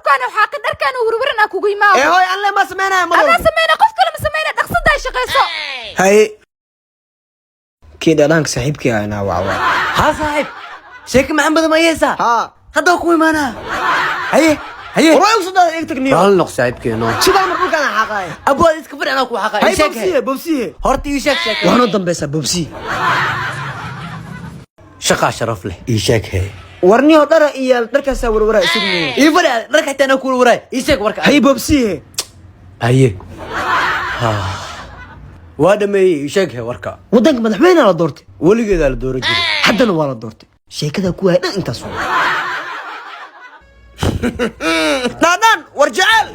كان وحاقد أركان وورورنا كوجي ما إيه هاي أنا ما سمعنا أنا سمعنا قف كل ما سمعنا تقصد هاي شقيسو هاي كده أنا صاحبك أنا وعوا ها صاحب شيك محمد ما يسا ها هذا كوي مانا هي وراي وصل إيه تكنيو قال لك صاحبك أنا شو ده مرة كان حقاي أبو هذا كبر أنا كوي حقا هاي بوبسيه هرتي يشك شك وأنا ضم بس بوبسي شقا شرف له يشك هي ورني هذا إيال تركز ورا اسمه يفرع ركعت أنا كل وراي يشك ورك هاي بوبسيه هي وهذا ما يشك وركا ودنك مدحوين على دورتي ولي كذا الدور جدي حتى أنا ولا دورتي شيء كذا كوي أنت صور نادان ورجال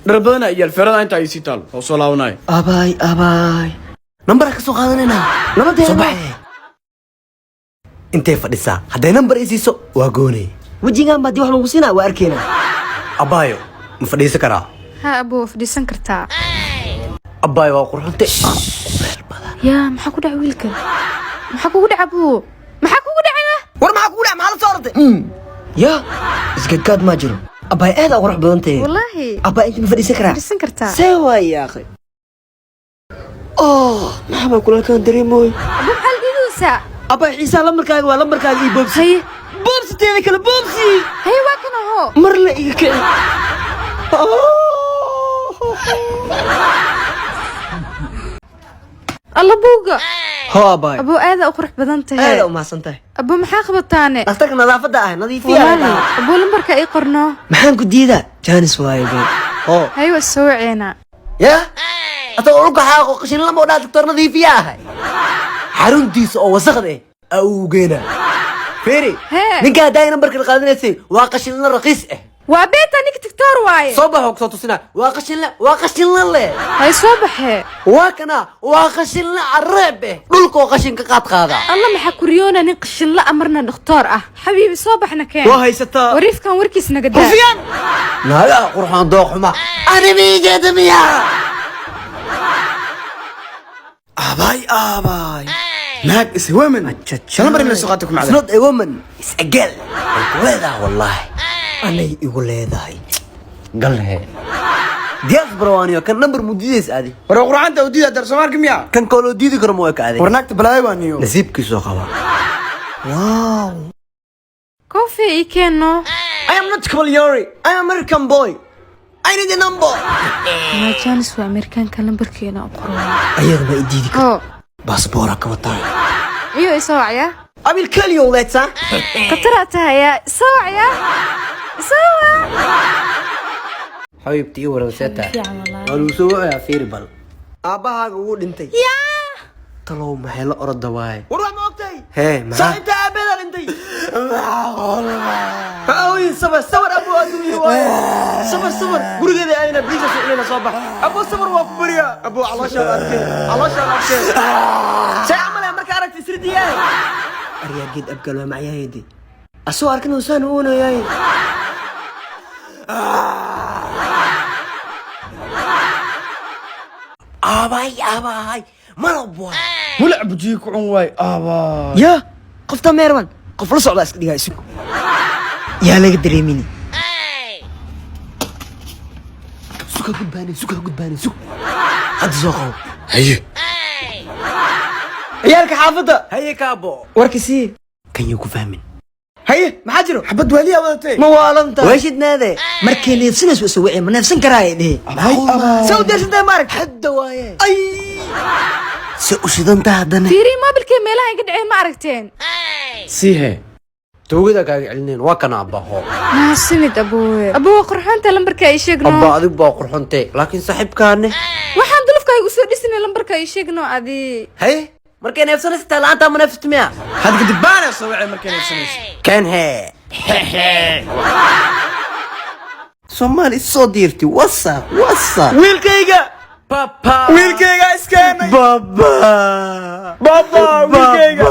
دربنا يا الفرد أنت يسيتال وصلاوناي أباي نمبرك سو قادنا لما تيجي صباح انت فديسا هذا نمبر يسيسو واغوني وجينا ما دي واحد وسينا وأركينا أبايو مفديس كرا ها أبو فدي سنكرتا أبايو وقرحنتي يا محكو دع ويلك محكو دع أبو محكو دعنا ورا معك ولا مع صارت يا إسكاد ما جرو أباي هذا أروح بلنتي والله أباي أنت مفدي سكرة فدي سنكرتا سوا يا أخي ما حبا كل كان دريموي أبو محل ديدوسا أباي عيسى لمركاغ ولا لمركاغ إي بوبسي هي بوبسي تاني كلا بوبسي هي واكنا هو مر لي إيك الله بوقا هو أباي أبو هذا أقرح بدنته هذا وما سنته أبو محاخب الثاني أختك نظافة ده نظيف والله فيها أبو لمبركا إي قرنو محن كديدا جانس وايد هو هي والسوعينا يا أتوقعك حاجة قشين لما ولا دكتور نظيف ياها حرونتيس أو وسخده أو جينا فيري هي نيجا داي نمبرك القادنسي واقشين رخيص وبيتا نيك دكتور واي صباح وقت تصنع واقشين له هاي صباحي واكنا واقشين له عربه دولك واقشين كقات قادا الله محكوريونا نقش لا أمرنا دكتور حبيبي صباحنا كان وهي ستا وريف كان وركيس نقدر رفيان لا قرحان دوق حما أنا ميجي دميا أباي ناك is women شنو برينا سقاتكم It's على not a woman it's a girl ولا والله أنا يقول لي ذاي قال هي دياس بروانيو كان نمبر مديس عادي ورا قرآن تودي هذا رسمار كمية كان كولو ديدي كرموك عادي ورناك بلاي وانيو نسيبك سو خبر واو كوفي إي كانو I am not Cavalry I am American boy I need a number ما جانس وأمريكان كلمبركينا أقرأ أيضا ما يديك أو باسبورك وطاي إيو إسوعيا I will kill you later قطرتها يا إسوعيا إسوع حبيبتي ورثتها يا والله قالوا سووا يا فيربل أباها قول انتي طلعوا محل أرد واي وروح ما وقتي هي ما صح انت عبيدا انتي أوي صبر أبو أدوي صبر قولي كذا أين بليز سؤالنا صباح أبو صبر وكبريا أبو على شر أركي شيء عمل يا مركا أرك تسردي ياي أريا جد أبقى له معي يدي أسوأ أركن وسان هنا ياي أباي مربوا ولع بجيك عنواي يا قفتا ميرمان قف لصعب أسك دقاء سوق يا لك دريميني سوكا قد باني سوك هاد زوخو هي عيالك حافظة هيا كابو وركسي كان يكون فاهمين هي محاجرو حبد والية ودتي ما والنت ويش نادي markii neefsanays soo wicii ma neefsan karaa dheh soo deersantay mark حد وايه ay سو شدنتا هدنا فيري ما بالكي ميلها يقدعين ما عرفتين سيها توجدك علنين وكان أباهو ما سمد أبو قرحان تلمبركا يشيقنو أبا أدي قرحنتي لكن صاحب كانه waxaan dulufka igu soo dhisnay lambarka ay sheegno adi هي مركين نفسنا ستلا أنت من نفس مياه هاد قد بانا صوعي مركين يفسنيش كان هي سومالي صديرتي وصا wiilkayga بابا wiilkayga iskeenay baba wiilkayga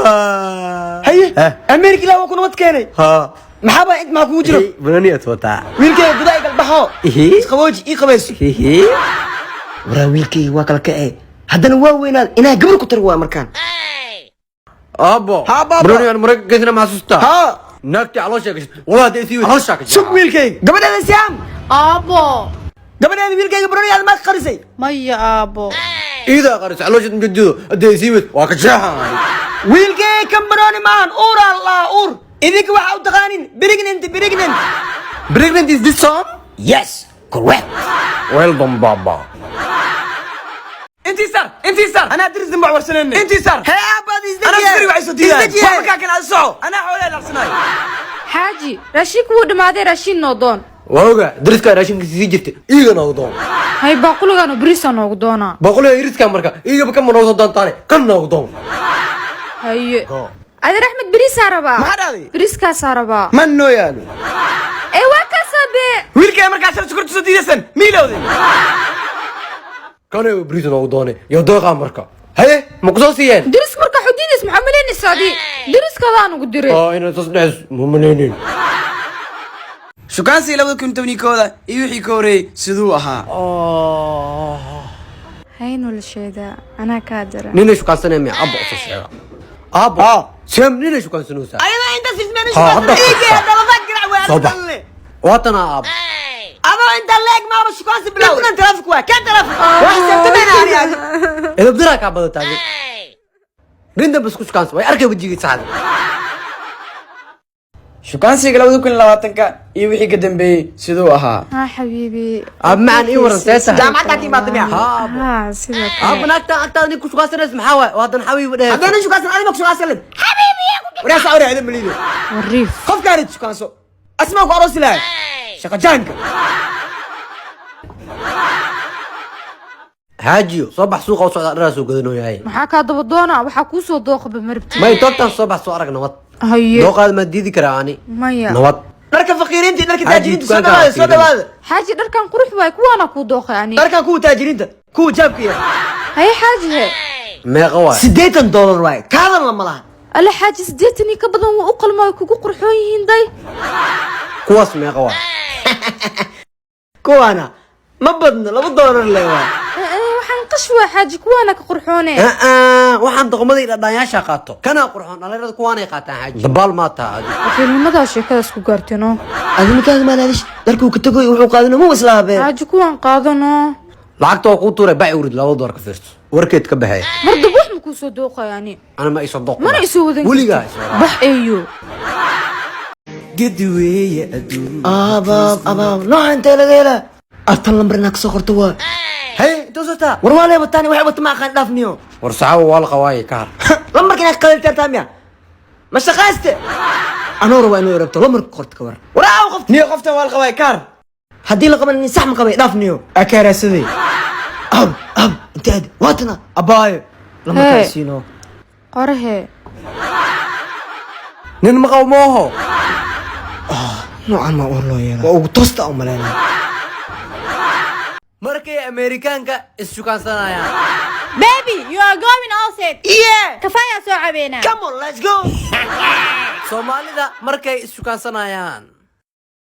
haye ameerika ilaa kuna wad keenay ها maxaba int ma kugu jiro بنانية توتا wiilkayga gudaha galbaxo إيه isqabooji ii qabayso إيه waraa wiilkayga waa kala kacay haddana waa weynaad inaa gabar ku tar waa markaan أبا ها بابا. بروني أنا مركز كثير مع سوستا ها naagtii caloosha gashay walaa hadday sii weydo caloosha ka sug wiilkayga gabadheeda siyaam aabo gabadheeda wiilkayga baroniyaad maad qarisay maya aabo iidaa qarisay caloosha mujadido hadday sii weydo waa ka jeexan wiilkayga kan baroni maahan uur allah uur idinka waxaa u taqaanin pregnant pregnant is this son yes correct well done baba انتي صار انا ادرس دمع ورسنين انتي صار هي اباد انا اسكري وعي صوتي وما كان اسعو انا حولي الارسنال xaaji raashiinku wuu dhamaaday raashin noo doon waaga dariska raashinka sii jirtay iigana u doon hay baaquligaanu bariisa noogu doonaa boqolay iriska marka iigaba kama noogu doontaane kan noogu doon haye adeer axmed bariisaa rabaa maxaa dhacday bariiskaasaa rabaa man noo yaalo ee waa kaasabe wiilkay markaas sukurta soo diidasan miilowden kanay bariis noogu doone iyo dooqa marka haye ma kusoo siiyeen dariska markaa xudiidiis maxaa malaynaysaa adii dariskadaan ugu diray inay soo dhees ma malaynin shukaansi 2010 iyo wixii ka horeeyay siduu ahaa haynu la sheedaa anaa kaa dara ninay shukaansanay miya abba usoo sheega abba seem ninay shukaansanaysaa ayada inta sismeen hadda iigi hadda la fagir way soo bax waatana abba ado inta leeg ma ba shukaansi bilow inta traffic waa ka traffic wax sabtana ani edab dira ka badataay rinda bas ku shukaansan way arkay wajiga saxda shukaansiga 2020 iyo wixii ka dambeeyay siduu ahaa ها حبيبي أبمان إيه ورا سياسة jaamacadda ka imaatay miya ها سيدك أبنا أكتر نيكو شو قاسر اسم حوا وهذا حبيبي ده haddana shukaansan adiga shukaansan leh habiibi waraas awra idan maliido والريف qof gaarid shukaanso asmaa ku aroos ilaahay shaqa jaanka هاجيو صباح سوق أو صعد رأس وقدنو ياي maxaa kaa daba doonaa waxaa kuu soo dooqaba marabti ما يتوقع صباح سوق أرق نوات haye دو قاد ما ديدي كراني maya نوات dharka faqiiriinta dharka Haji, taajiriinta soo dukaanka dhawaada soo fiirin. dhawaada xaaji dharkan qurux waay kuwaana kuu dooqay ani dharkan kuwa taajiriinta kuwa jaabka yar haye xaaji he ما قوي $80 waay kaadan lama laha alla xaaji 80 ka badan waa u qalmo ay kugu qurxoon yihiin day كواس ما قوي kuwaana ma badno $2 le waa waxaan qashwa xaaji kuwaana ka qurxoone waxaan doqomadii dhadhaanyasha qaato kana qurxoon dhalinyarada kuwaanay qaataan xaaji dabaal ma taha wakiilnimadaa sheekadaas ku gaartino adina kaaga maalaadish dharkuu ka tagoy wuxuu qaadano ma waslaabee xaaji kuwaan qaadano lacagta waa kuu tuuray baci urid $2 ka fiirso warkeed ka baxay mardab wax ma kuu soo dooqay ani ana ma isoo doq mana isoo wadan weligaa bax eeyo gedi weeye adduun abaab nooca intee laga helaa artan lambar inaa kasoo qorto waa hey intuu soo taa war waa leebataani waxay wata ma aqaan dhaafniyo war saxaabo waa la qawaayay ka har lambarka inaad qadaltaan miya ma shaqayste anoo rabaa inuu rabto lambarka qorto ka war war aaw qof niyo qoftan waa la qabaay kaar haddii la qaban nin sax ma qabay dhaafniyo akaaraasaday ab intaad waatana abaayo lambarkaa siino qorahe nin ma qabo mooho noocan maa war loo yeela waa ugu toosta u maleynaa markay Amerikaanka ishukaansanayaan baby you are going outside yeah kafaya soo cabeena come on let's go Soomaalida markay ishukaansanayaan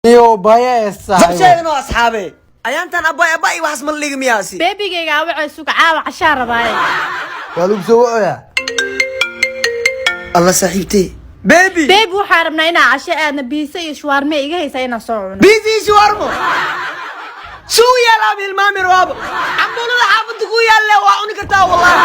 iyo baya esa habsheegan oo asxaabe ayaantan abaay waxas ma liga miyaasi babygayga waxa suuq caawa cashaa rabaaye waa lagu soo wacoyaa alla saaxiibtay baby baby waxaa rabnaa inaa casho aadna biisa iyo shawarme iga haysa inaa soo cuno busy shawarmo suu yaalaa bilmaami raabo ambulada xaafadda ku yaalle waa cuni kartaa wallahi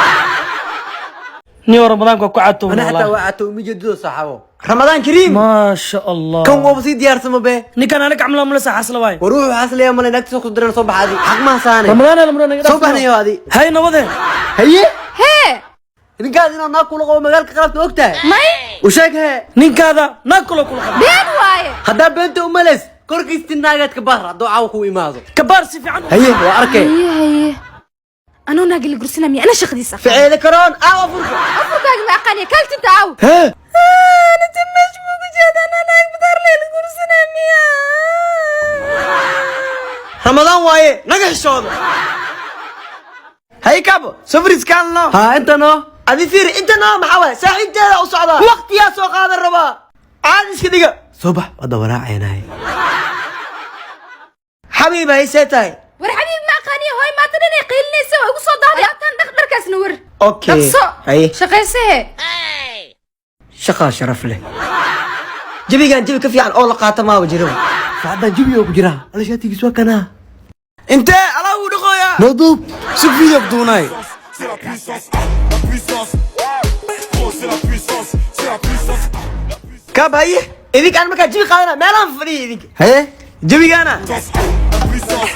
niyo ramadaanka ku cato ana hataa waa ato mijido saxaabo ramadaan kariim ma sha Allah kan waa si diyaarsama be ninkan aniga camla mala saxasla waay waruux xaslaya mala nagta soo diran soo baxadi xaq ma saane ramadaan la marana soo baxnayo adi hay nabade haye hee ninkaad inuu naag kula qabo magaalka qalabta ogtahay may u sheeg hee ninkaada naag kula been waaye haddaa beenta umaleys korkiisti naagaad ka bar hadduu caawa ku imaado kabaar si fiican haye waa arkay haye anoo naagil gursina miya ana shaqadiisa ficeeda karoon aaw afurka afurkaaga ma aqaaniya kaaltinta aaw hee ana tamesh mugu jeedana naag badar leel gursina miya ramadaan waaye naga xishooda hay kabo safris kaalno ha inta no adi fiiri inta noo maxaa waay saaxiibteeda u socdaa waqtiyaa soo qaadan rabaa caadi iska dhiga soo bax wada waraacaynahay xabiib haysee tahay war xabiib ma aqaaniya hooy maanta dhanay qiilinaysa waa igu soo daaday ataan dharkaasna war okay dhaqso haye shaqaysahe shaqaa sharaf leh jabigan jabi ka fiican oo la qaato ma wajiro saacadaan jabi oo ku jira alashaatigiis waa kanaa انت الله ودقويا noodub شوف فيديو بدوناي C'est la puissance, la puissance. Oh, c'est la puissance, c'est la puissance. كاب هاي idink aan markaa jabi qaadana meelaan fadhiya idink haye جبيجانا La puissance.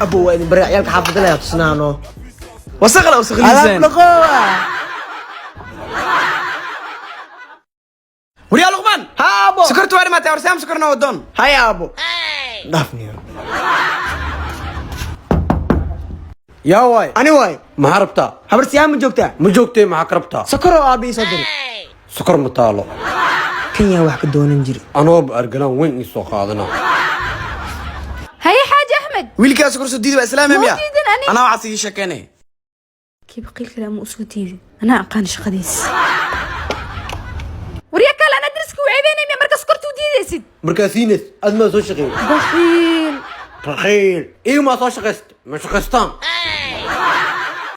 abo waa idin bari ciyaalka xaafadda la tusnaano وسخلة وسخ alaab ليزان dhaqoowa وريا لقمان ha abo سكرت واري ما تعرف سام سكرنا ودون haya abo dhaafniyo يا واي ani waay maxaa rabtaa habar siyaa ma joogtaa ma joogtay maxaa ka rabtaa sakaro aabii soo diri sokor ma taalo kan yaa wax ka doonan jiri anooba argalaan weyn ii soo qaadana هيا حاج احمد ويلكا سكر سديد باسلام يا موجودين أنا. انا وعد سي شكاني كيف قيل كلام اسودي انا اقان شقديس ورياك انا درسك وعيبيني من مركز كرت وديديسد markaasiines aad maa soo shaqeey بخيل rakiil iimaa soo shaqayst ma shaqaystaan